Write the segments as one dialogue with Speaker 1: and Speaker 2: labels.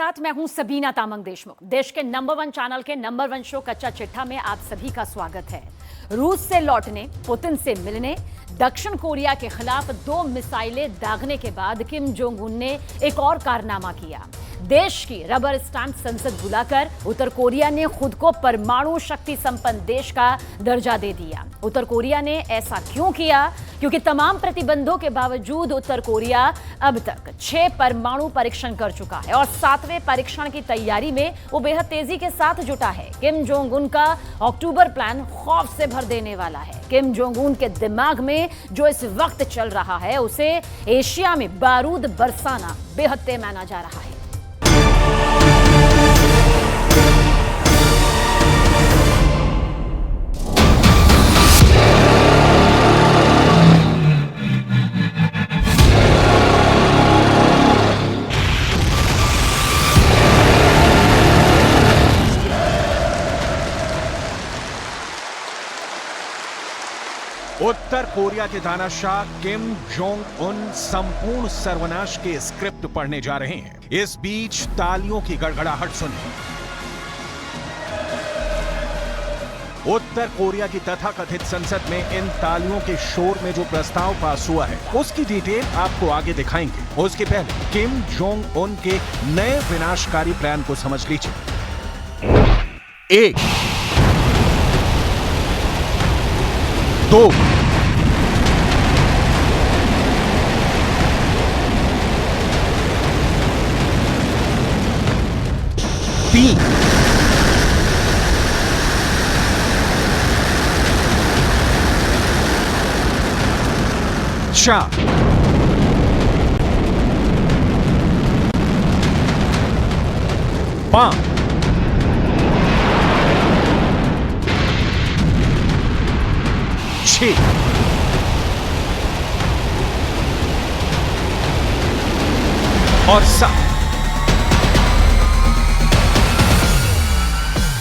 Speaker 1: साथ मैं हूं सबीना तामंग देशमुख। देश के नंबर 1 चैनल के नंबर 1 शो कच्चा चिट्ठा में आप सभी का स्वागत है। रूस से लौटने, पुतिन से मिलने, दक्षिण कोरिया के खिलाफ 2 मिसाइलें दागने के बाद किम जोंग उन ने एक और कारनामा किया। देश की रबर स्टैंप संसद बुलाकर उत्तर कोरिया ने खुद को परमाणु शक्ति संपन्न देश का दर्जा दे दिया। उत्तर कोरिया ने ऐसा क्यों किया? क्योंकि तमाम प्रतिबंधों के बावजूद उत्तर कोरिया अब तक 6 परमाणु परीक्षण कर चुका है और 7वें परीक्षण की तैयारी में वो बेहद तेजी के साथ जुटा है। किम जोंग उन का अक्टूबर प्लान खौफ से भर देने वाला है। किम जोंग उन के दिमाग में जो इस वक्त चल रहा है उसे एशिया में बारूद बरसाना बेहद तय माना जा रहा है।
Speaker 2: उत्तर कोरिया के तानाशाह किम जोंग उन संपूर्ण सर्वनाश के स्क्रिप्ट पढ़ने जा रहे हैं। इस बीच तालियों की गड़गड़ाहट सुनिए। उत्तर कोरिया की तथाकथित संसद में इन तालियों के शोर में जो प्रस्ताव पास हुआ है उसकी डिटेल आपको आगे दिखाएंगे। उसके पहले किम जोंग उन के नए विनाशकारी प्लान को समझ लीजिए। 1 2 3 4 5 6 और 7।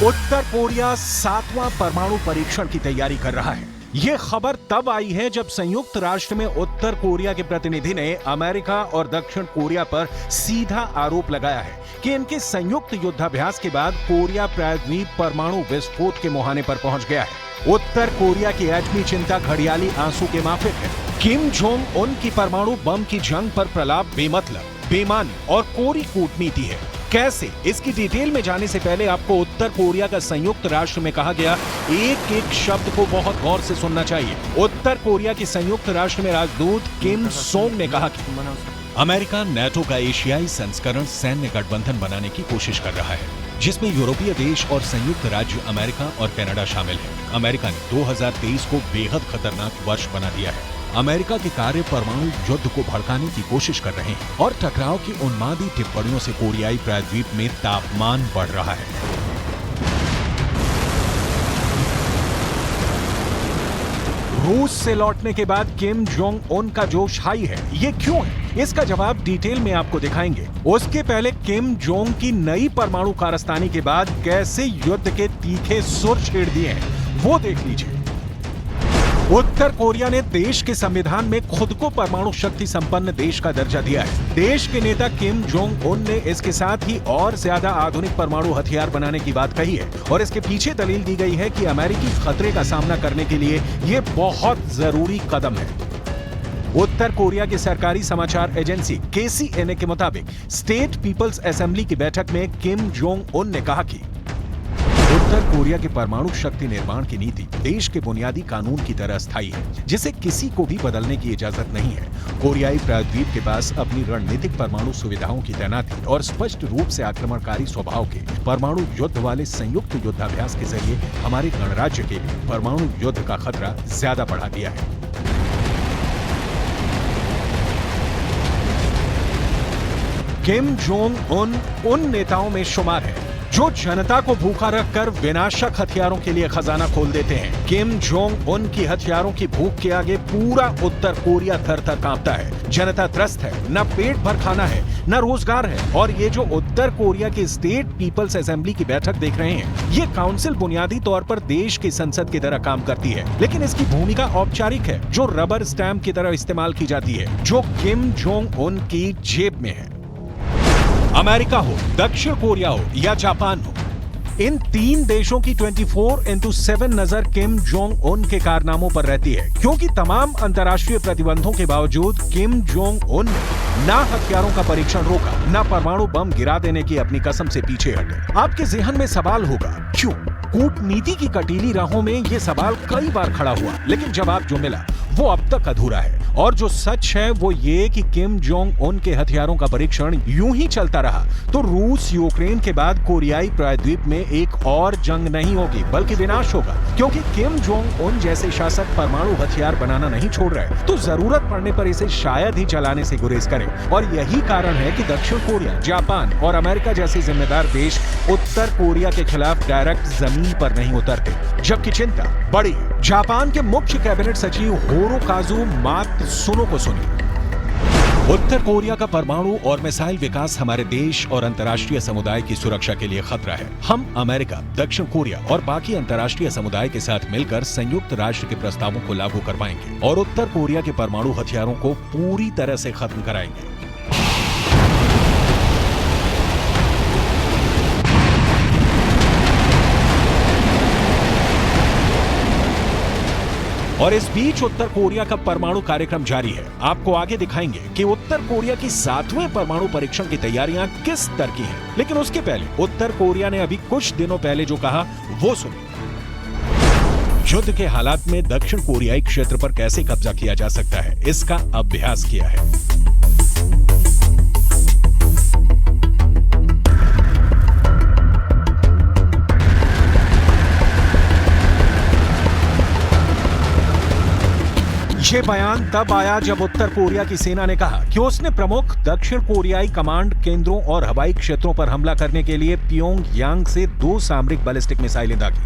Speaker 2: उत्तर कोरिया 7वां परमाणु परीक्षण की तैयारी कर रहा है। यह खबर तब आई है जब संयुक्त राष्ट्र में उत्तर कोरिया के प्रतिनिधि ने अमेरिका और दक्षिण कोरिया पर सीधा आरोप लगाया है कि इनके संयुक्त युद्धाभ्यास के बाद कोरिया प्रायद्वीप परमाणु विस्फोट के मुहाने पर पहुंच गया है। उत्तर कोरिया की एटमी चिंता घड़ियाली आंसू के माफिक है। किम जोंग उन की परमाणु बम की जंग पर प्रलाप बेमतलब, बेमानी और कोरी कूटनीति है। कैसे? इसकी डिटेल में जाने से पहले आपको उत्तर कोरिया का संयुक्त राष्ट्र में कहा गया एक एक शब्द को बहुत गौर से सुनना चाहिए। उत्तर कोरिया के संयुक्त राष्ट्र में राजदूत किम सोंग ने कहा कि अमेरिका नेटो का एशियाई संस्करण सैन्य गठबंधन बनाने की कोशिश कर रहा है, जिसमें यूरोपीय देश और संयुक्त राज्य अमेरिका और कनाडा शामिल है। अमेरिका ने 2023 को बेहद खतरनाक वर्ष बना दिया है। अमेरिका के कार्य परमाणु युद्ध को भड़काने की कोशिश कर रहे हैं और टकराव की उन्मादी टिप्पणियों से कोरियाई प्रायद्वीप में तापमान बढ़ रहा है। रूस से लौटने के बाद किम जोंग उन का जोश हाई है। ये क्यों है? इसका जवाब डिटेल में आपको दिखाएंगे। उसके पहले किम जोंग की नई परमाणु कारस्तानी के बाद कैसे युद्ध के तीखे सुर छेड़ दिए हैं वो देख लीजिए। उत्तर कोरिया ने देश के संविधान में खुद को परमाणु शक्ति संपन्न देश का दर्जा दिया है। देश के नेता किम जोंग उन ने इसके साथ ही और ज्यादा आधुनिक परमाणु हथियार बनाने की बात कही है और इसके पीछे दलील दी गई है कि अमेरिकी खतरे का सामना करने के लिए ये बहुत जरूरी कदम है। उत्तर कोरिया की सरकारी समाचार एजेंसी KCNA के मुताबिक स्टेट पीपल्स असेंबली की बैठक में किम जोंग उन ने कहा कि उत्तर कोरिया के परमाणु शक्ति निर्माण की नीति देश के बुनियादी कानून की तरह स्थायी है, जिसे किसी को भी बदलने की इजाजत नहीं है। कोरियाई प्रायद्वीप के पास अपनी रणनीतिक परमाणु सुविधाओं की तैनाती और स्पष्ट रूप से आक्रमणकारी स्वभाव के परमाणु युद्ध वाले संयुक्त युद्धाभ्यास के जरिए हमारे गणराज्य के लिए परमाणु युद्ध का खतरा ज्यादा बढ़ा दिया है। किम जोंग उन नेताओं में शुमार है जो जनता को भूखा रखकर विनाशक हथियारों के लिए खजाना खोल देते हैं। किम जोंग उन की हथियारों की भूख के आगे पूरा उत्तर कोरिया थर-थर कांपता है। जनता त्रस्त है, न पेट भर खाना है, न रोजगार है। और ये जो उत्तर कोरिया की स्टेट पीपल्स असेंबली की बैठक देख रहे हैं, ये काउंसिल बुनियादी तौर पर देश की संसद की तरह काम करती है, लेकिन इसकी भूमिका औपचारिक है, जो रबर स्टैंप की तरह इस्तेमाल की जाती है, जो किम जोंग उन की जेब में है। अमेरिका हो, दक्षिण कोरिया हो या जापान हो, इन तीन देशों की 24/7 नजर किम जोंग उन के कारनामों पर रहती है, क्योंकि तमाम अंतर्राष्ट्रीय प्रतिबंधों के बावजूद किम जोंग उन ने ना हथियारों का परीक्षण रोका, ना परमाणु बम गिरा देने की अपनी कसम से पीछे हटे। आपके जहन में सवाल होगा, क्यों? कूटनीति की कटीली राहों में ये सवाल कई बार खड़ा हुआ, लेकिन जवाब जो मिला वो अब तक अधूरा है। और जो सच है वो ये कि किम जोंग उन के हथियारों का परीक्षण यूं ही चलता रहा तो रूस यूक्रेन के बाद कोरियाई प्रायद्वीप में एक और जंग नहीं होगी, बल्कि विनाश होगा, क्योंकि किम जोंग उन जैसे शासक परमाणु हथियार बनाना नहीं छोड़ रहे तो जरूरत पड़ने पर इसे शायद ही चलाने से गुरेज करें। और यही कारण है कि दक्षिण कोरिया, जापान और अमेरिका जैसे जिम्मेदार देश उत्तर कोरिया के खिलाफ डायरेक्ट जमीन पर नहीं उतरते, जबकि चिंता बड़ी है। जापान के मुख्य कैबिनेट सचिव हिरोकाजु मात्सुनो को सुनिए। उत्तर कोरिया का परमाणु और मिसाइल विकास हमारे देश और अंतर्राष्ट्रीय समुदाय की सुरक्षा के लिए खतरा है। हम अमेरिका, दक्षिण कोरिया और बाकी अंतर्राष्ट्रीय समुदाय के साथ मिलकर संयुक्त राष्ट्र के प्रस्तावों को लागू करवाएंगे और उत्तर कोरिया के परमाणु हथियारों को पूरी तरह से खत्म कराएंगे। और इस बीच उत्तर कोरिया का परमाणु कार्यक्रम जारी है। आपको आगे दिखाएंगे कि उत्तर कोरिया की 7वें परमाणु परीक्षण की तैयारियां किस स्तर की हैं। लेकिन उसके पहले उत्तर कोरिया ने अभी कुछ दिनों पहले जो कहा वो सुनिए। युद्ध के हालात में दक्षिण कोरियाई क्षेत्र पर कैसे कब्जा किया जा सकता है, इसका अभ्यास किया है। ये बयान तब आया जब उत्तर कोरिया की सेना ने कहा कि उसने प्रमुख दक्षिण कोरियाई कमांड केंद्रों और हवाई क्षेत्रों पर हमला करने के लिए प्योंगयांग से 2 सामरिक बैलिस्टिक मिसाइलें दागी।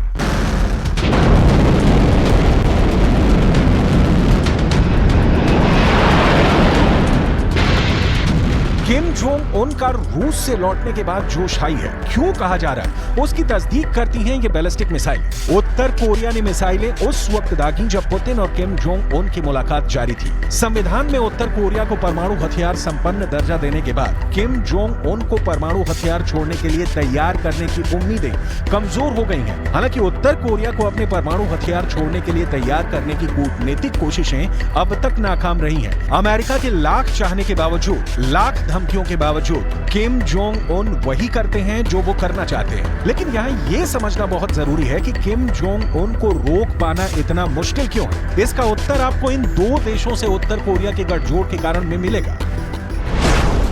Speaker 2: किम जोंग उन का रूस से लौटने के बाद जोश हाई है। क्यों कहा जा रहा है? उसकी तस्दीक करती हैं ये बैलिस्टिक मिसाइल। उत्तर कोरिया ने मिसाइलें उस वक्त दागी जब पुतिन और किम जोंग उन की मुलाकात जारी थी। संविधान में उत्तर कोरिया को परमाणु हथियार संपन्न दर्जा देने के बाद किम जोंग उन को परमाणु हथियार छोड़ने के लिए तैयार करने की उम्मीदें कमजोर हो गई हैं। हालांकि उत्तर कोरिया को अपने परमाणु हथियार छोड़ने के लिए तैयार करने की कूटनीतिक कोशिशें अब तक नाकाम रही हैं। अमेरिका के लाख चाहने के बावजूद, लाख धमकियों के बावजूद किम जोंग उन वही करते हैं जो वो करना चाहते हैं। लेकिन यहाँ ये समझना बहुत जरूरी है कि किम जोंग उन को रोक पाना इतना मुश्किल क्यों है। इसका उत्तर आपको इन 2 देशों से उत्तर कोरिया के गठजोड़ के कारण में मिलेगा।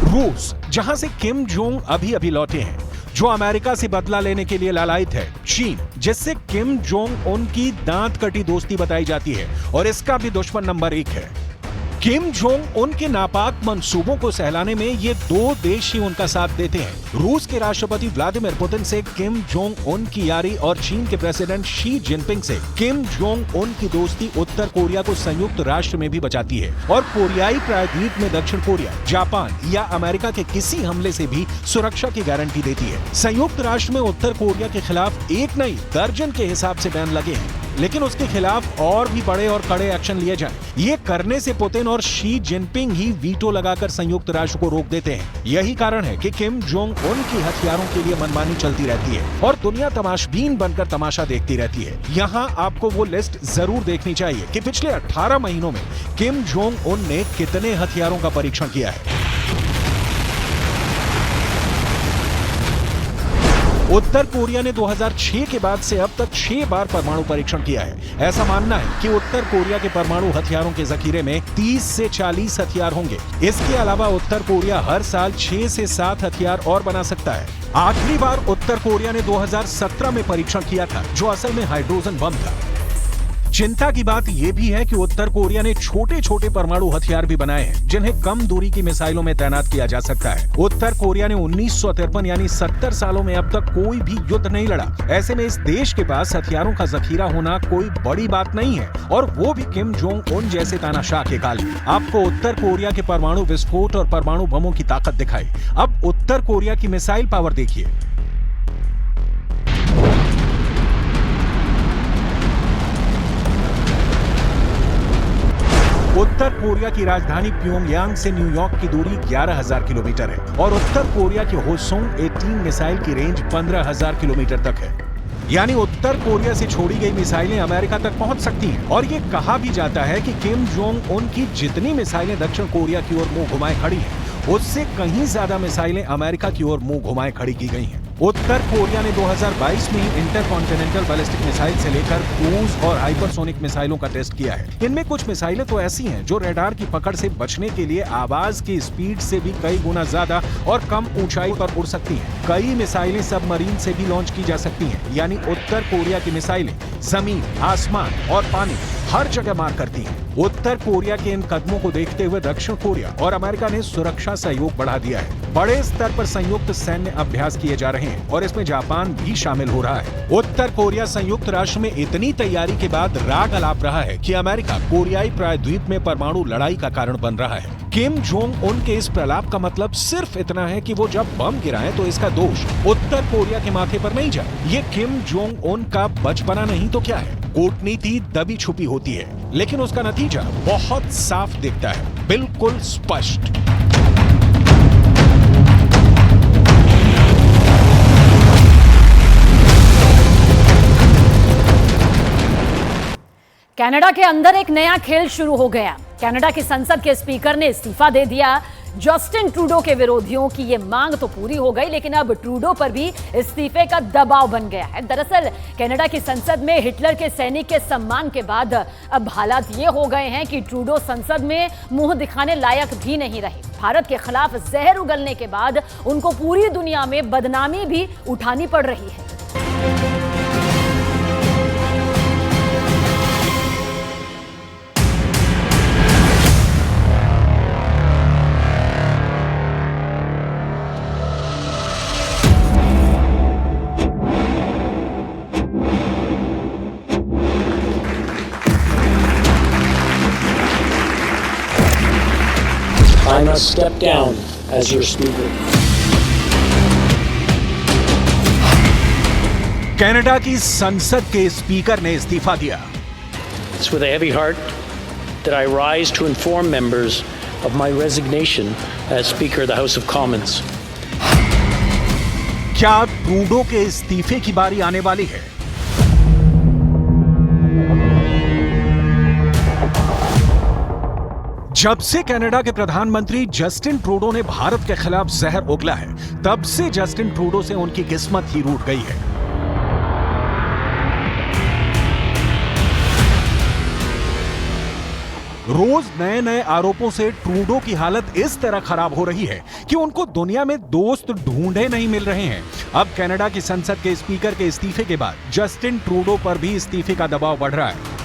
Speaker 2: रूस, जहां से किम जोंग अभी अभी लौटे हैं, जो अमेरिका से बदला लेने के लिए लालायित है। चीन, जिससे किम जोंग उन की दांत कटी दोस्ती बताई जाती है और इसका भी दुश्मन नंबर 1 है। किम जोंग उन के नापाक मंसूबों को सहलाने में ये 2 देश ही उनका साथ देते हैं। रूस के राष्ट्रपति व्लादिमीर पुतिन से किम जोंग उन की यारी और चीन के प्रेसिडेंट शी जिनपिंग से किम जोंग उन की दोस्ती उत्तर कोरिया को संयुक्त राष्ट्र में भी बचाती है और कोरियाई प्रायद्वीप में दक्षिण कोरिया, जापान या अमेरिका के किसी हमले से भी सुरक्षा की गारंटी देती है। संयुक्त राष्ट्र में उत्तर कोरिया के खिलाफ एक नहीं दर्जन के हिसाब से बैन लगे हैं, लेकिन उसके खिलाफ और भी बड़े और कड़े एक्शन लिए जाएं। ये करने से पुतिन और शी जिनपिंग ही वीटो लगाकर संयुक्त राष्ट्र को रोक देते हैं। यही कारण है कि किम जोंग उन की हथियारों के लिए मनमानी चलती रहती है और दुनिया तमाशबीन बनकर तमाशा देखती रहती है। यहाँ आपको वो लिस्ट जरूर देखनी चाहिए कि पिछले 18 महीनों में किम जोंग उन ने कितने हथियारों का परीक्षण किया है। उत्तर कोरिया ने 2006 के बाद से अब तक 6 बार परमाणु परीक्षण किया है। ऐसा मानना है कि उत्तर कोरिया के परमाणु हथियारों के जखीरे में 30 से 40 हथियार होंगे। इसके अलावा उत्तर कोरिया हर साल 6 से 7 हथियार और बना सकता है। आखिरी बार उत्तर कोरिया ने 2017 में परीक्षण किया था, जो असल में हाइड्रोजन बम था। चिंता की बात यह भी है कि उत्तर कोरिया ने छोटे छोटे परमाणु हथियार भी बनाए हैं, जिन्हें कम दूरी की मिसाइलों में तैनात किया जा सकता है। उत्तर कोरिया ने 1953 यानी 70 सालों में अब तक कोई भी युद्ध नहीं लड़ा। ऐसे में इस देश के पास हथियारों का जखीरा होना कोई बड़ी बात नहीं है, और वो भी किम जोंग उन जैसे तानाशाह के काल में। आपको उत्तर कोरिया के परमाणु विस्फोट और परमाणु बमों की ताकत दिखाई। अब उत्तर कोरिया की मिसाइल पावर देखिए। उत्तर कोरिया की राजधानी प्योंगयांग से न्यूयॉर्क की दूरी 11,000 किलोमीटर है और उत्तर कोरिया के होसोंग 18 मिसाइल की रेंज 15,000 किलोमीटर तक है। यानी उत्तर कोरिया से छोड़ी गई मिसाइलें अमेरिका तक पहुंच सकती हैं। और ये कहा भी जाता है कि किम जोंग उन की जितनी मिसाइलें दक्षिण कोरिया की ओर मुंह घुमाए खड़ी हैं, उससे कहीं ज्यादा मिसाइलें अमेरिका की ओर मुंह घुमाए खड़ी की गई हैं। उत्तर कोरिया ने 2022 में ही इंटरकॉन्टिनेंटल बैलिस्टिक मिसाइल से लेकर क्रूज और हाइपरसोनिक मिसाइलों का टेस्ट किया है। इनमें कुछ मिसाइलें तो ऐसी हैं जो रडार की पकड़ से बचने के लिए आवाज की स्पीड से भी कई गुना ज्यादा और कम ऊंचाई पर उड़ सकती हैं। कई मिसाइलें सबमरीन से भी लॉन्च की जा सकती हैं। यानी उत्तर कोरिया की मिसाइलें जमीन, आसमान और पानी हर जगह मार करती हैं। उत्तर कोरिया के इन कदमों को देखते हुए दक्षिण कोरिया और अमेरिका ने सुरक्षा सहयोग बढ़ा दिया है। बड़े स्तर पर संयुक्त सैन्य अभ्यास किए जा रहे हैं और इसमें जापान भी शामिल हो रहा है। उत्तर कोरिया संयुक्त राष्ट्र में इतनी तैयारी के बाद राग अलाप रहा है कि अमेरिका कोरियाई प्रायद्वीप में परमाणु लड़ाई का कारण बन रहा है। किम जोंग उन के इस प्रलाप का मतलब सिर्फ इतना है कि वो जब बम गिराएं तो इसका दोष उत्तर कोरिया के माथे पर नहीं जाए। ये किम जोंग उन का बचपना नहीं तो क्या है। कूटनीति दबी छुपी होती है, लेकिन उसका नतीजा बहुत साफ दिखता है, बिल्कुल स्पष्ट।
Speaker 1: कनाडा के अंदर एक नया खेल शुरू हो गया। कनाडा की संसद के स्पीकर ने इस्तीफा दे दिया। जस्टिन ट्रूडो के विरोधियों की ये मांग तो पूरी हो गई, लेकिन अब ट्रूडो पर भी इस्तीफे का दबाव बन गया है। दरअसल कनाडा की संसद में हिटलर के सैनिक के सम्मान के बाद अब हालात ये हो गए हैं कि ट्रूडो संसद में मुंह दिखाने लायक भी नहीं रहे। भारत के खिलाफ जहर उगलने के बाद उनको पूरी दुनिया में बदनामी भी उठानी पड़ रही है।
Speaker 3: I must step down as your speaker.
Speaker 2: Canada की संसद के स्पीकर ने इस्तीफा दिया।
Speaker 3: It's with a heavy heart that I rise to inform members of my resignation as Speaker of the House of Commons.
Speaker 2: क्या ट्रूडो के इस्तीफे की बारी आने वाली है? जब से कनाडा के प्रधानमंत्री जस्टिन ट्रूडो ने भारत के खिलाफ जहर उगला है, तब से जस्टिन ट्रूडो से उनकी किस्मत ही रूठ गई है। रोज नए नए आरोपों से ट्रूडो की हालत इस तरह खराब हो रही है कि उनको दुनिया में दोस्त ढूंढे नहीं मिल रहे हैं। अब कनाडा की संसद के स्पीकर के इस्तीफे के बाद जस्टिन ट्रूडो पर भी इस्तीफे का दबाव बढ़ रहा है।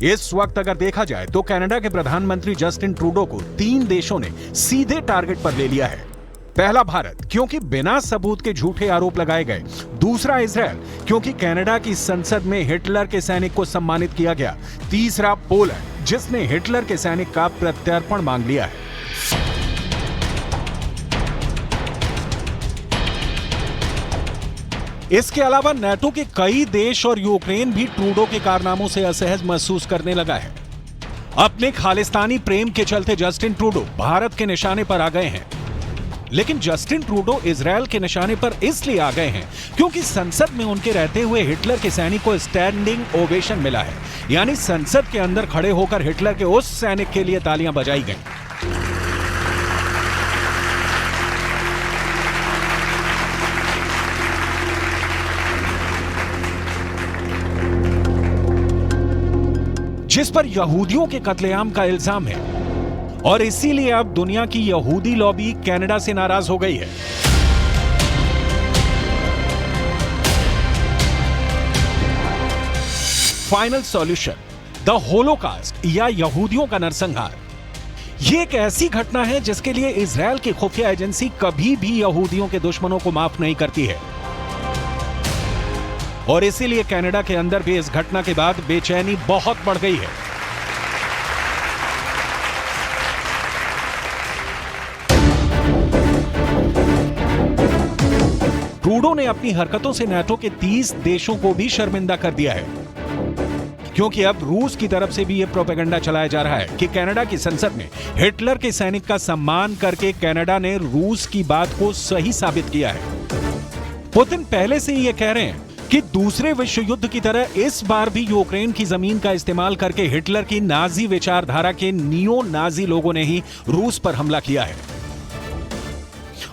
Speaker 2: इस वक्त अगर देखा जाए तो कनाडा के प्रधानमंत्री जस्टिन ट्रूडो को 3 देशों ने सीधे टारगेट पर ले लिया है। पहला भारत, क्योंकि बिना सबूत के झूठे आरोप लगाए गए। दूसरा इजराइल, क्योंकि कनाडा की संसद में हिटलर के सैनिक को सम्मानित किया गया। तीसरा पोलैंड, जिसने हिटलर के सैनिक का प्रत्यर्पण मांग लिया है। इसके अलावा नाटो के कई देश और यूक्रेन भी ट्रूडो के कारनामों से असहज महसूस करने लगा है। अपने खालिस्तानी प्रेम के चलते जस्टिन ट्रूडो भारत के निशाने पर आ गए हैं। लेकिन जस्टिन ट्रूडो इजराइल के निशाने पर इसलिए आ गए हैं क्योंकि संसद में उनके रहते हुए हिटलर के सैनिक को स्टैंडिंग ओवेशन मिला है। यानी संसद के अंदर खड़े होकर हिटलर के उस सैनिक के लिए तालियां बजाई गईं। जिस पर यहूदियों के कत्लेआम का इल्जाम है और इसीलिए अब दुनिया की यहूदी लॉबी कनाडा से नाराज हो गई है। फाइनल सॉल्यूशन, द होलोकास्ट या यहूदियों का नरसंहार। यह एक ऐसी घटना है जिसके लिए इजराइल की खुफिया एजेंसी कभी भी यहूदियों के दुश्मनों को माफ नहीं करती है और इसीलिए कनाडा के अंदर भी इस घटना के बाद बेचैनी बहुत बढ़ गई है। ट्रूडो ने अपनी हरकतों से नाटो के 30 देशों को भी शर्मिंदा कर दिया है। क्योंकि अब रूस की तरफ से भी यह प्रोपेगेंडा चलाया जा रहा है कि कनाडा की संसद में हिटलर के सैनिक का सम्मान करके कनाडा ने रूस की बात को सही साबित किया है। पुतिन पहले से ही ये कह रहे हैं कि दूसरे विश्व युद्ध की तरह इस बार भी यूक्रेन की जमीन का इस्तेमाल करके हिटलर की नाजी विचारधारा के नियो नाजी लोगों ने ही रूस पर हमला किया है।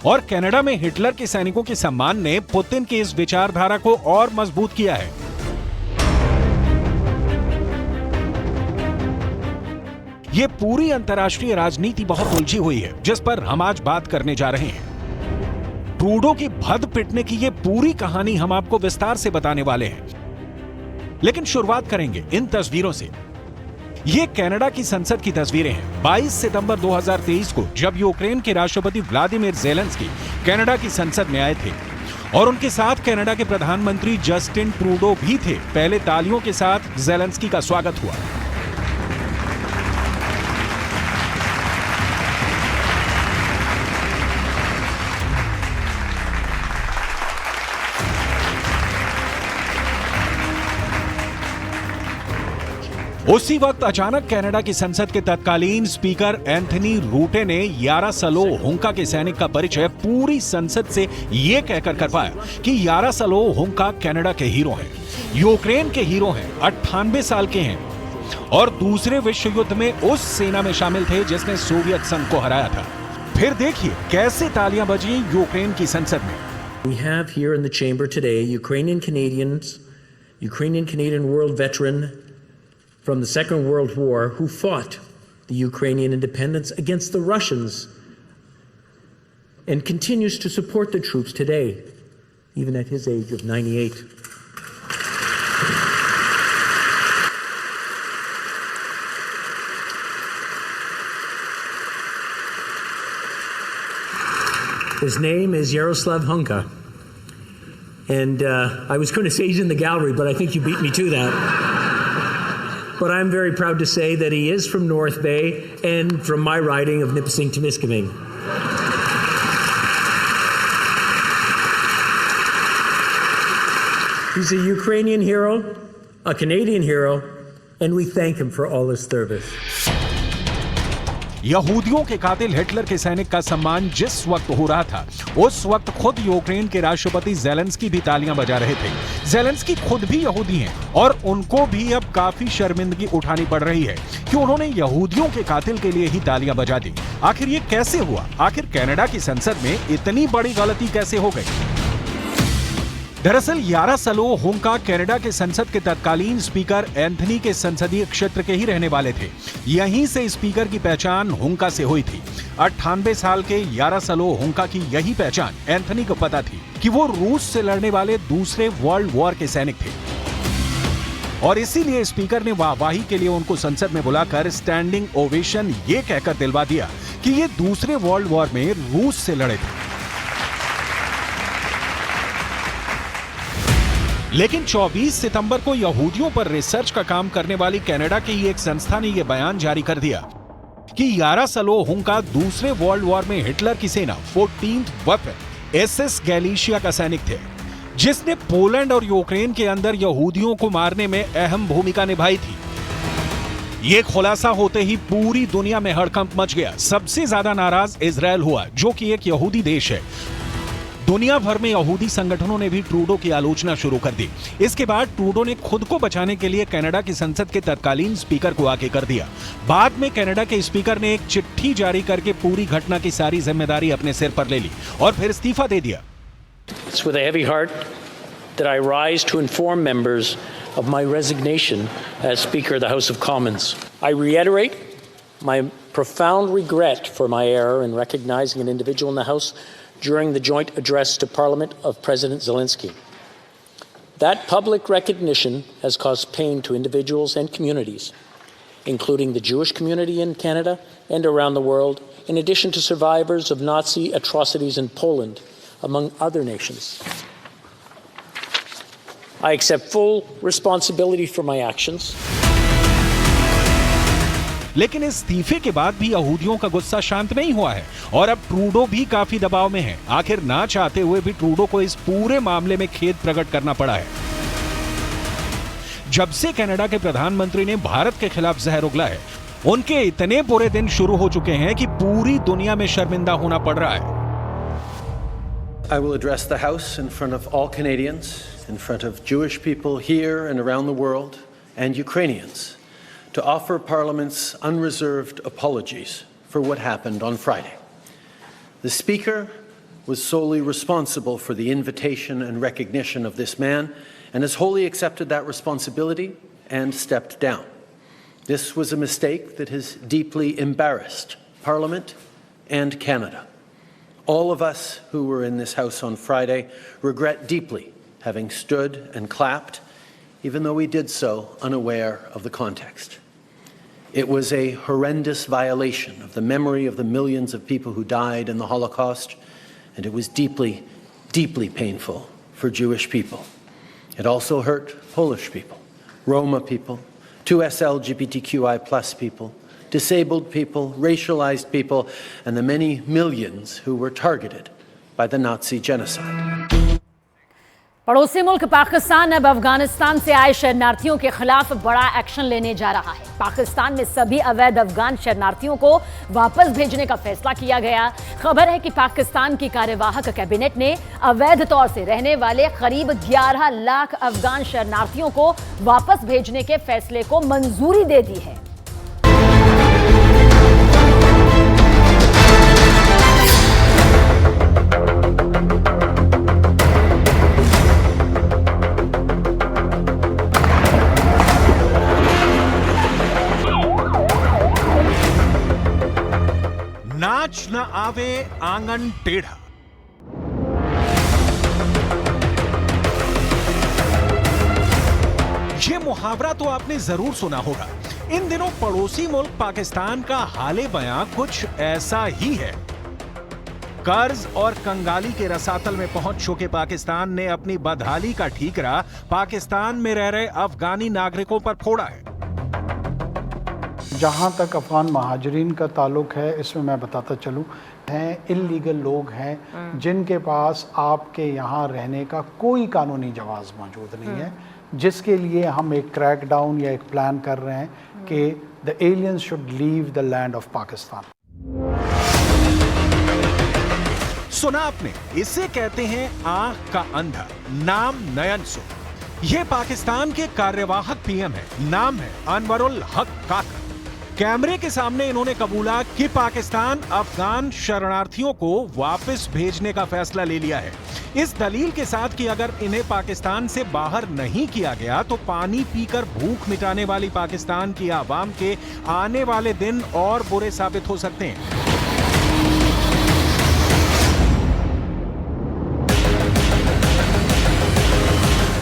Speaker 2: और कनाडा में हिटलर के सैनिकों के सम्मान ने पुतिन की इस विचारधारा को और मजबूत किया है। यह पूरी अंतर्राष्ट्रीय राजनीति बहुत उलझी हुई है, जिस पर हम आज बात करने जा रहे हैं। ट्रूडो की भद पिटने की यह पूरी कहानी हम आपको विस्तार से बताने वाले हैं, लेकिन शुरुआत करेंगे इन तस्वीरों से। ये कनाडा की संसद की तस्वीरें हैं 22 सितंबर 2023 को, जब यूक्रेन के राष्ट्रपति व्लादिमीर ज़ेलेंस्की कनाडा की संसद में आए थे और उनके साथ कनाडा के प्रधानमंत्री जस्टिन ट्रूडो भी थे। पहले तालियों के साथ ज़ेलेंस्की का स्वागत हुआ। उसी वक्त अचानक कनाडा की संसद के तत्कालीन स्पीकर एंथनी रूटे ने यारास्लाव हुंका के सैनिक का परिचय पूरी संसद से यह कहकर कर पाया कि यारास्लाव हुंका कनाडा के हीरो हैं, यूक्रेन के हीरो हैं, 98 साल के हैं और दूसरे विश्व युद्ध में उस सेना में शामिल थे जिसने सोवियत संघ को हराया था। फिर देखिए कैसे तालियां बजी यूक्रेन की संसद में।
Speaker 3: We have here in the chamber today Ukrainian Canadian world veteran from the Second World War who fought the Ukrainian independence against the Russians and continues to support the troops today, even at his age of 98. His name is Yaroslav Hunka. And I was going to say he's in the gallery, but I think you beat me to that. But I'm very proud to say that he is from North Bay and from my riding of Nipissing-Temiskaming. He's a Ukrainian hero, a Canadian hero, and we thank him for all his service.
Speaker 2: यहूदियों के कातिल Hitler के सैनिक का सम्मान जिस वक्त हो रहा था, उस वक्त खुद यूक्रेन के राष्ट्रपति ज़ेलेंस्की भी तालियां बजा रहे थे। ज़ेलेंस्की खुद भी यहूदी हैं और उनको भी अब काफी शर्मिंदगी उठानी पड़ रही है कि उन्होंने यहूदियों के कातिल के लिए ही तालियां बजा दी। आखिर ये कैसे हुआ? आखिर कनाडा की संसद में इतनी बड़ी गलती कैसे हो गई? दरअसल यारास्लाव हुंका कनाडा के संसद के तत्कालीन स्पीकर एंथनी के संसदीय क्षेत्र के ही रहने वाले थे। यहीं से स्पीकर की पहचान हुंका से हुई थी। 98 साल के यारास्लाव हुंका की यही पहचान एंथनी को पता थी कि वो रूस से लड़ने वाले दूसरे वर्ल्ड वॉर के सैनिक थे और इसीलिए स्पीकर ने वाहवाही के लिए उनको संसद में बुलाकर स्टैंडिंग ओवेशन ये कहकर दिलवा दिया कि ये दूसरे वर्ल्ड वॉर में रूस से लड़े थे। लेकिन 24 सितंबर को यहूदियों पर रिसर्च का काम करने वाली कनाडा की ही एक संस्था ने यह बयान जारी कर दिया कि यारास्लाव हुंका दूसरे वर्ल्ड वॉर में हिटलर की सेना 14th वाफे SS गैलिशिया का सैनिक थे, जिसने पोलैंड और यूक्रेन के अंदर यहूदियों को मारने में अहम भूमिका निभाई थी। ये खुलासा होते ही पूरी दुनिया में हड़कंप मच गया। सबसे ज्यादा नाराज इजराइल हुआ, जो कि एक यहूदी देश है। दुनिया भर में यहूदी संगठनों ने भी ट्रूडो की आलोचना शुरू कर दी। इसके बाद ट्रूडो ने खुद को बचाने के लिए कनाडा की संसद के तत्कालीन स्पीकर को आगे कर दिया। बाद में कनाडा के स्पीकर ने एक चिट्ठी जारी करके पूरी घटना की सारी जिम्मेदारी अपने सिर पर ले ली और फिर इस्तीफा दे दिया।
Speaker 3: It's with a heavy heart that I rise to inform members of my resignation as Speaker of the House of Commons. I reiterate my profound regret for my error in recognizing an individual in the House during the joint address to Parliament of President Zelensky. That public recognition has caused pain to individuals and communities, including the Jewish community in Canada and around the world, in addition to survivors of Nazi atrocities in Poland, among other nations. I accept full responsibility for my actions.
Speaker 2: लेकिन इस इस्तीफे के बाद भी यहूदियों का गुस्सा शांत नहीं हुआ है और अब ट्रूडो भी काफी दबाव में है। आखिर ना चाहते हुए भी ट्रूडो को इस पूरे मामले में खेद प्रकट करना पड़ा है। जब से कनाडा के प्रधानमंत्री ने भारत के खिलाफ जहर उगला है, उनके इतने बुरे दिन शुरू हो चुके हैं कि पूरी दुनिया में शर्मिंदा होना पड़ रहा है।
Speaker 4: I will address the House in front of all Canadians, in front of Jewish people here and around the world, and Ukrainians, to offer Parliament's unreserved apologies for what happened on Friday. The Speaker was solely responsible for the invitation and recognition of this man and has wholly accepted that responsibility and stepped down. This was a mistake that has deeply embarrassed Parliament and Canada. All of us who were in this House on Friday regret deeply having stood and clapped, even though we did so unaware of the context. It was a horrendous violation of the memory of the millions of people who died in the Holocaust, and it was deeply, deeply painful for Jewish people. It also hurt Polish people, Roma people, 2S LGBTQI+ people, disabled people, racialized people, and the many millions who were targeted by the Nazi genocide.
Speaker 1: पड़ोसी मुल्क पाकिस्तान अब अफगानिस्तान से आए शरणार्थियों के खिलाफ बड़ा action लेने जा रहा है। पाकिस्तान में सभी अवैध अफगान शरणार्थियों को वापस भेजने का फैसला किया गया। खबर है कि पाकिस्तान की कार्यवाहक कैबिनेट ने अवैध तौर से रहने वाले करीब 11 लाख अफगान शरणार्थियों को वापस भेजने के फैसले को मंजूरी दे दी है।
Speaker 2: नाच न आवे आंगन टेढ़ा। ये मुहावरा तो आपने जरूर सुना होगा। इन दिनों पड़ोसी मुल्क पाकिस्तान का हाले बयां कुछ ऐसा ही है। कर्ज और कंगाली के रसातल में पहुंच चुके पाकिस्तान ने अपनी बदहाली का ठीकरा पाकिस्तान में रह रहे अफगानी नागरिकों पर फोड़ा है।
Speaker 5: जहाँ तक अफ़गान महाजरीन का ताल्लुक है, इसमें मैं बताता चलूँ, हैं इल्लीगल लोग हैं जिनके पास आपके यहाँ रहने का कोई कानूनी जवाज़ मौजूद नहीं है, जिसके लिए हम एक क्रैक डाउन या एक प्लान कर रहे हैं कि the aliens should leave the land of Pakistan.
Speaker 2: सुना आपने, इसे कहते हैं आंख का अंधा। नाम नयन सो। ये पाकिस्तान के कार्यवाहक पीएम है। नाम है अनवरुल हक काका। कैमरे के सामने इन्होंने कबूला कि पाकिस्तान अफगान शरणार्थियों को वापस भेजने का फैसला ले लिया है, इस दलील के साथ कि अगर इन्हें पाकिस्तान से बाहर नहीं किया गया तो पानी पीकर भूख मिटाने वाली पाकिस्तान की आवाम के आने वाले दिन और बुरे साबित हो सकते हैं।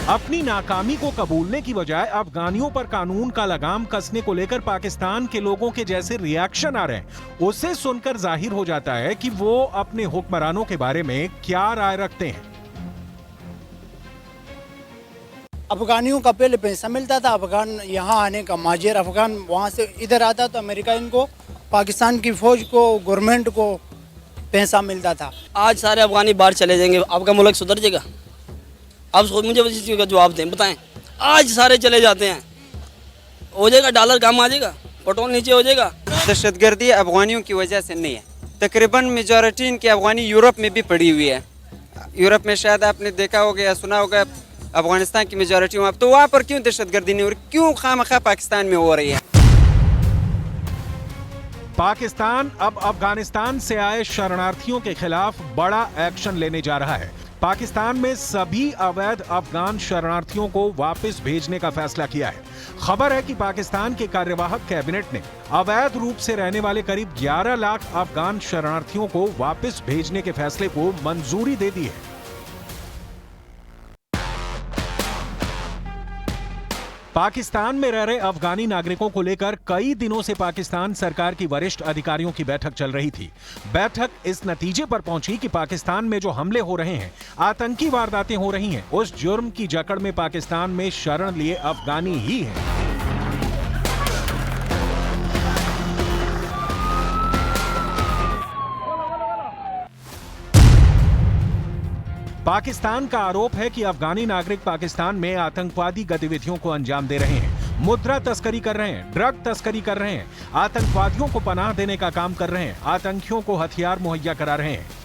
Speaker 2: अपनी नाकामी को कबूलने की बजाय अफगानियों पर कानून का लगाम कसने को लेकर पाकिस्तान के लोगों के जैसे रिएक्शन आ रहे हैं, उसे सुनकर जाहिर हो जाता है कि वो अपने हुक्मरानों के बारे में क्या राय रखते हैं।
Speaker 6: अफगानियों का पहले पैसा मिलता था, अफगान यहाँ आने का माजिर अफगान वहाँ से इधर आता तो अमेरिका इनको, पाकिस्तान की फौज को, गवर्नमेंट को पैसा मिलता था।
Speaker 7: आज सारे अफगानी बाहर चले जाएंगे, आपका मुल्क सुधर जाएगा? अब मुझे इस चीज़ का जवाब दें, बताएं। आज सारे चले जाते हैं, हो जाएगा, डॉलर कम आ जाएगा, पेट्रोल नीचे हो जाएगा।
Speaker 8: दहशतगर्दी अफगानियों की वजह से नहीं है, तकरीबन मेजॉरिटी इनकी अफगानी यूरोप में भी पड़ी हुई है। यूरोप में शायद आपने देखा होगा या सुना होगा, अफगानिस्तान की मेजॉरिटी वहाँ, तो वहाँ पर क्यों दहशतगर्दी नहीं हो रही, क्यों खामखा पाकिस्तान में हो रही है?
Speaker 2: पाकिस्तान अब अफगानिस्तान से आए शरणार्थियों के खिलाफ बड़ा एक्शन लेने जा रहा है। पाकिस्तान में सभी अवैध अफगान शरणार्थियों को वापस भेजने का फैसला किया है। खबर है कि पाकिस्तान के कार्यवाहक कैबिनेट ने अवैध रूप से रहने वाले करीब 11 लाख अफगान शरणार्थियों को वापस भेजने के फैसले को मंजूरी दे दी है। पाकिस्तान में रह रहे अफगानी नागरिकों को लेकर कई दिनों से पाकिस्तान सरकार की वरिष्ठ अधिकारियों की बैठक चल रही थी। बैठक इस नतीजे पर पहुंची कि पाकिस्तान में जो हमले हो रहे हैं, आतंकी वारदातें हो रही हैं, उस जुर्म की जकड़ में पाकिस्तान में शरण लिए अफगानी ही हैं। पाकिस्तान का आरोप है कि अफगानी नागरिक पाकिस्तान में आतंकवादी गतिविधियों को अंजाम दे रहे हैं, मुद्रा तस्करी कर रहे हैं, ड्रग तस्करी कर रहे हैं, आतंकवादियों को पनाह देने का काम कर रहे हैं, आतंकियों को हथियार मुहैया करा रहे हैं।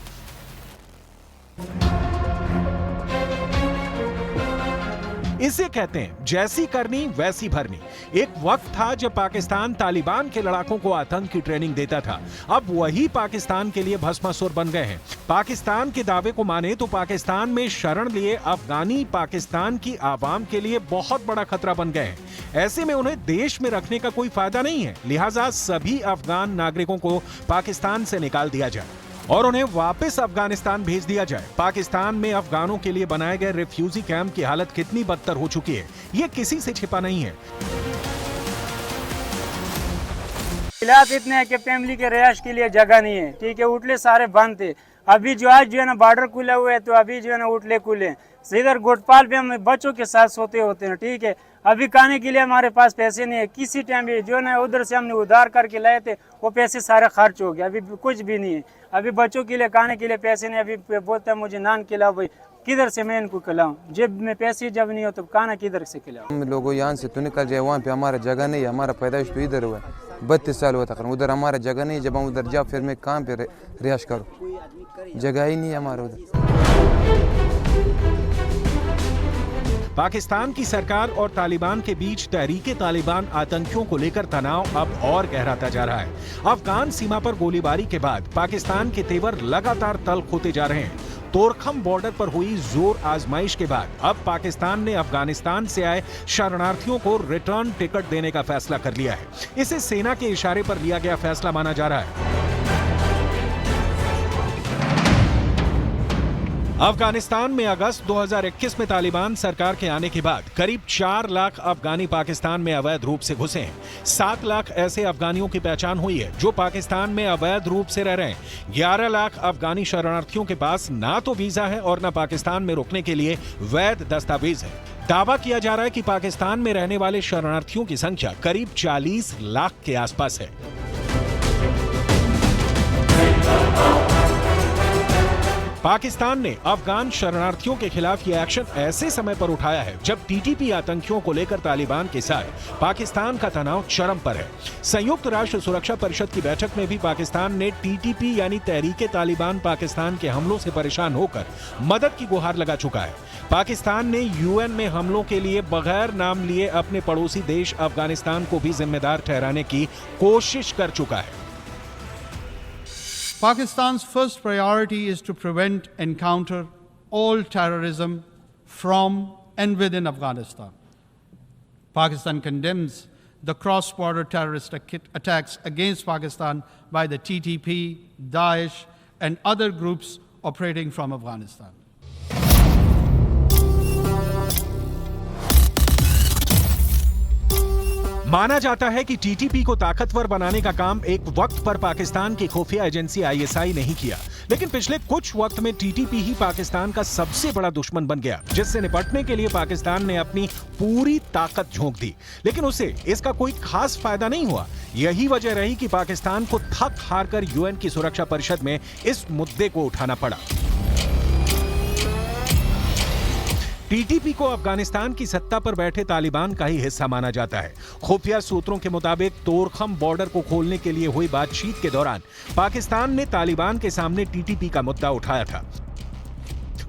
Speaker 2: इसे कहते हैं जैसी करनी वैसी भरनी। एक वक्त था जब पाकिस्तान तालिबान के लड़ाकों को आतंक की ट्रेनिंग देता था, अब वही पाकिस्तान के लिए भस्मासुर बन गए हैं। पाकिस्तान के दावे को माने तो पाकिस्तान में शरण लिए अफगानी पाकिस्तान की आवाम के लिए बहुत बड़ा खतरा बन गए हैं। ऐसे में उन्हें देश में रखने का कोई फायदा नहीं है, लिहाजा सभी अफगान नागरिकों को पाकिस्तान से निकाल दिया जाए और उन्हें वापस अफगानिस्तान भेज दिया जाए। पाकिस्तान में अफगानों के लिए बनाए गए रिफ्यूजी कैंप की हालत कितनी बदतर हो चुकी है, ये किसी से छिपा नहीं है।
Speaker 9: हालात इतने हैं कि फैमिली के रिहाइश के लिए जगह नहीं है, ठीक है। उठले सारे बंद थे, अभी जो आज जो है ना बॉर्डर खुले हुए है, तो अभी जो है ना उठले खुले। इधर गोटपाल पे हम बच्चों के साथ सोते होते हैं, ठीक है। अभी खाने के लिए हमारे पास पैसे नहीं है, किसी टाइम भी जो है ना उधर से हमने उधार करके लाए थे, वो पैसे सारे खर्च हो गए, अभी कुछ भी नहीं है। अभी बच्चों के लिए खाने के लिए पैसे नहीं, अभी बोलता है मुझे नान खिलाओ, भाई किधर से मैं इनको खिलाऊं, जेब में पैसे जब नहीं हो तो खाना किधर से खिलाऊं।
Speaker 10: हम लोगों यहाँ से तो निकल जाए, वहाँ पे हमारा जगह नहीं है, हमारा पैदाइश तो इधर हुआ है, 32 साल हुआ था, उधर हमारा जगह नहीं है। जब हम उधर जाओ फिर मैं कहाँ पे रिहाइश करूँ, जगह ही नहीं है हमारा उधर।
Speaker 2: पाकिस्तान की सरकार और तालिबान के बीच तहरीके तालिबान आतंकियों को लेकर तनाव अब और गहराता जा रहा है। अफगान सीमा पर गोलीबारी के बाद पाकिस्तान के तेवर लगातार तल्ख होते जा रहे हैं। तोरखम बॉर्डर पर हुई जोर आजमाइश के बाद अब पाकिस्तान ने अफगानिस्तान से आए शरणार्थियों को रिटर्न टिकट देने का फैसला कर लिया है। इसे सेना के इशारे पर लिया गया फैसला माना जा रहा है। अफगानिस्तान में अगस्त 2021 में तालिबान सरकार के आने के बाद करीब 4 लाख अफगानी पाकिस्तान में अवैध रूप से घुसे हैं। 7 लाख ऐसे अफगानियों की पहचान हुई है जो पाकिस्तान में अवैध रूप से रह रहे हैं। 11 लाख अफगानी शरणार्थियों के पास ना तो वीजा है और ना पाकिस्तान में रुकने के लिए वैध दस्तावेज है। दावा किया जा रहा है कि पाकिस्तान में रहने वाले शरणार्थियों की संख्या करीब 40 लाख के आसपास है। पाकिस्तान ने अफगान शरणार्थियों के खिलाफ ये एक्शन ऐसे समय पर उठाया है जब टीटीपी आतंकियों को लेकर तालिबान के साथ पाकिस्तान का तनाव चरम पर है। संयुक्त राष्ट्र सुरक्षा परिषद की बैठक में भी पाकिस्तान ने टीटीपी यानी तहरीके तालिबान पाकिस्तान के हमलों से परेशान होकर मदद की गुहार लगा चुका है। पाकिस्तान ने यूएन में हमलों के लिए बगैर नाम लिए अपने पड़ोसी देश अफगानिस्तान को भी जिम्मेदार ठहराने की कोशिश कर चुका है।
Speaker 11: Pakistan's first priority is to prevent and counter all terrorism from and within Afghanistan. Pakistan condemns the cross-border terrorist attacks against Pakistan by the TTP, Daesh, and other groups operating from Afghanistan.
Speaker 2: माना जाता है कि TTP को ताकतवर बनाने का काम एक वक्त पर पाकिस्तान की खुफिया एजेंसी आईएसआई ने ही किया, लेकिन पिछले कुछ वक्त में टीटीपी ही पाकिस्तान का सबसे बड़ा दुश्मन बन गया, जिससे निपटने के लिए पाकिस्तान ने अपनी पूरी ताकत झोंक दी, लेकिन उसे इसका कोई खास फायदा नहीं हुआ। यही वजह रही कि पाकिस्तान को थक हार कर यूएन की सुरक्षा परिषद में इस मुद्दे को उठाना पड़ा। टीटीपी को अफगानिस्तान की सत्ता पर बैठे तालिबान का ही हिस्सा माना जाता है। खुफिया सूत्रों के मुताबिक तोरखम बॉर्डर को खोलने के लिए हुई बातचीत के दौरान पाकिस्तान ने तालिबान के सामने टीटीपी का मुद्दा उठाया था।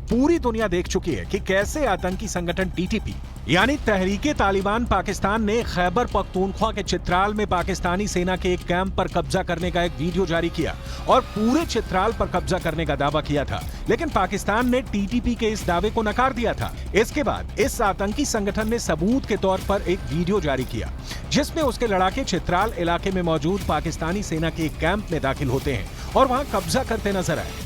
Speaker 2: पूरी दुनिया देख चुकी है कि कैसे आतंकी संगठन टीटीपी यानी तहरीके तालिबान पाकिस्तान ने खैबर पख्तूनख्वा के चित्राल में पाकिस्तानी सेना के एक कैंप पर कब्जा करने का एक वीडियो जारी किया और पूरे चित्राल पर कब्जा करने का दावा किया था, लेकिन पाकिस्तान ने टीटीपी के इस दावे को नकार दिया था। इसके बाद इस आतंकी संगठन ने सबूत के तौर पर एक वीडियो जारी किया जिसमें उसके लड़ाके चित्राल इलाके में मौजूद पाकिस्तानी सेना के एक कैंप में दाखिल होते हैं और वहां कब्जा करते नजर आए।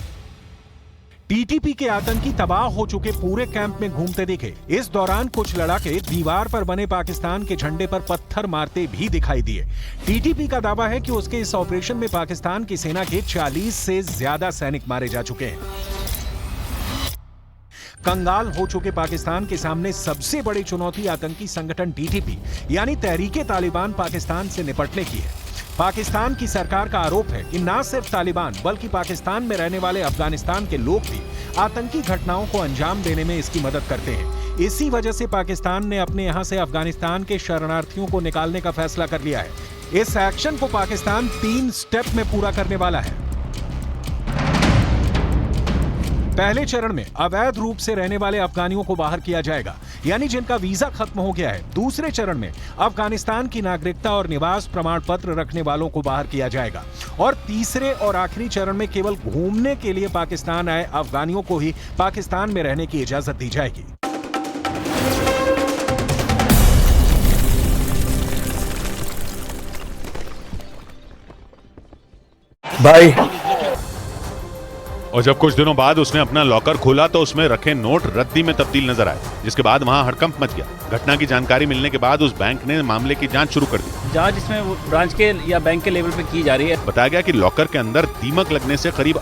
Speaker 2: टीटीपी के आतंकी तबाह हो चुके पूरे कैंप में घूमते दिखे। इस दौरान कुछ लड़ाके दीवार पर बने पाकिस्तान के झंडे पर पत्थर मारते भी दिखाई दिए। टीटीपी का दावा है कि उसके इस ऑपरेशन में पाकिस्तान की सेना के 40 से ज्यादा सैनिक मारे जा चुके हैं। कंगाल हो चुके पाकिस्तान के सामने सबसे बड़ी चुनौती आतंकी संगठन टीटीपी यानी तहरीके तालिबान पाकिस्तान से निपटने की है। पाकिस्तान की सरकार का आरोप है कि न सिर्फ तालिबान बल्कि पाकिस्तान में रहने वाले अफगानिस्तान के लोग भी आतंकी घटनाओं को अंजाम देने में इसकी मदद करते हैं। इसी वजह से पाकिस्तान ने अपने यहां से अफगानिस्तान के शरणार्थियों को निकालने का फैसला कर लिया है। इस एक्शन को पाकिस्तान 3 स्टेप में पूरा करने वाला है। पहले चरण में अवैध रूप से रहने वाले अफगानियों को बाहर किया जाएगा, यानी जिनका वीजा खत्म हो गया है। दूसरे चरण में अफगानिस्तान की नागरिकता और निवास प्रमाण पत्र रखने वालों को बाहर किया जाएगा। और तीसरे और आखिरी चरण में केवल घूमने के लिए पाकिस्तान आए अफगानियों को ही पाकिस्तान में रहने की इजाजत दी जाएगी।
Speaker 12: भाई,
Speaker 13: और जब कुछ दिनों बाद उसने अपना लॉकर खोला तो उसमें रखे नोट रद्दी में तब्दील नजर आए, जिसके बाद वहां हड़कंप मच गया। घटना की जानकारी मिलने के बाद उस बैंक ने मामले की जांच शुरू कर दी।
Speaker 12: जांच इसमें ब्रांच के या बैंक के लेवल पे की जा रही है।
Speaker 13: बताया गया कि लॉकर के अंदर दीमक लगने से करीब